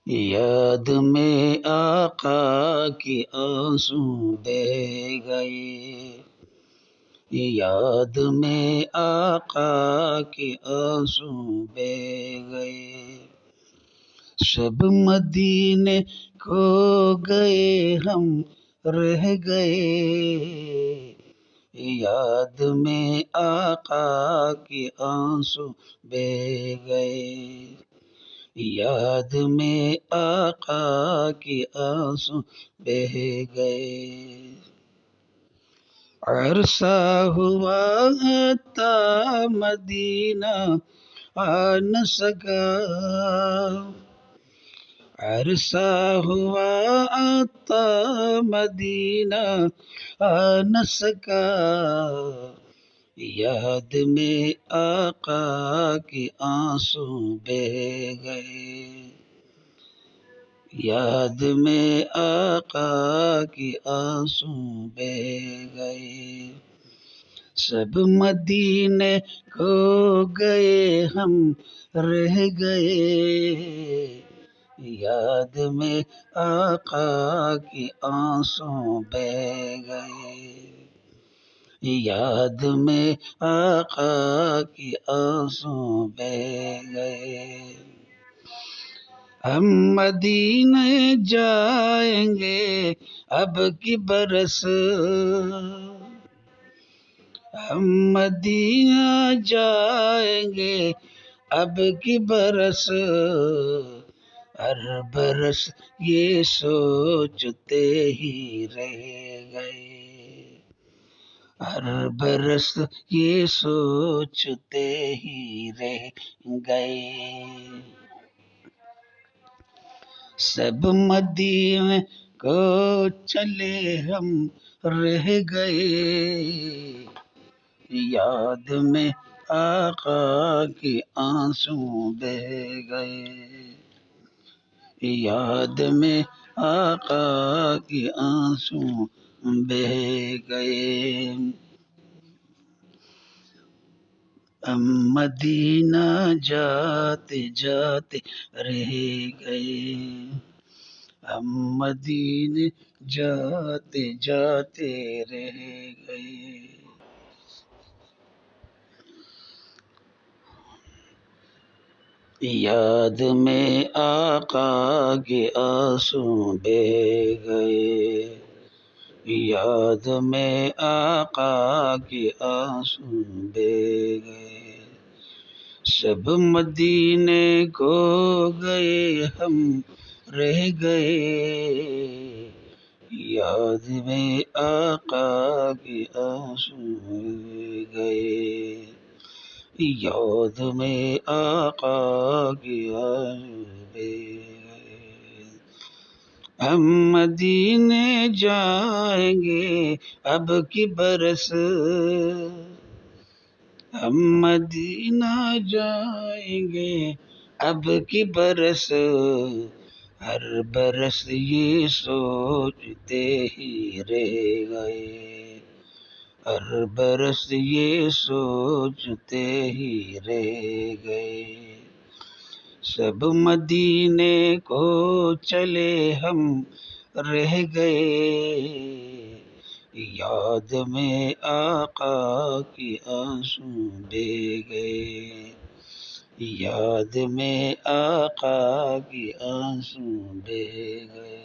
یاد میں آقا کی آنسو بہہ گئے، یاد میں آقا کے آنسو بہہ گئے، شب مدینے کھو گئے ہم رہ گئے، یاد میں آقا کے آنسو بہہ گئے، یاد میں آقا کے آنسو بہہ گئے، عرصہ ہوا تا مدینہ آ نہ سکا، عرصہ ہوا تا مدینہ آ نہ سکا، یاد میں آقا کے آنسو بہہ گئے، یاد میں آقا کے آنسو بہہ گئے، سب مدینے کھو گئے ہم رہ گئے، یاد میں آقا کے آنسو بہہ گئے، یاد میں آقا کے آنسو بہہ گئے، ہم مدینے جائیں گے اب کی برس، ہم مدینہ جائیں گے اب کی برس، ہر برس یہ سوچتے ہی رہ گئے، ہر برس یہ سوچتے ہی رہ گئے، سب مدینے کو چلے ہم رہ گئے، یاد میں آقا کے آنسو بہہ گئے، یاد میں آقا کے آنسو بہہ گئے، ہم مدینہ جاتے جاتے رہ گئے، ہم مدینے جاتے جاتے رہ گئے، یاد میں آقا کے آنسو بہہ گئے، یاد میں آقا کے آنسو بہہ گئے، سب مدینے کھو گئے ہم رہ گئے، یاد میں آقا کے آنسو بہہ گئے، یاد میں آقا کے آنسو بہہ گئے، ہم مدینے جائیں گے اب کی برس، ہم مدینہ جائیں گے اب کی برس، ہر برس یہ سوچتے ہی رہ گئے، ہر برس یہ سوچتے ہی رہ گئے، سب مدینے کو چلے ہم رہ گئے، یاد میں آقا کے آنسو بہہ گئے، یاد میں آقا کے آنسو بہہ گئے۔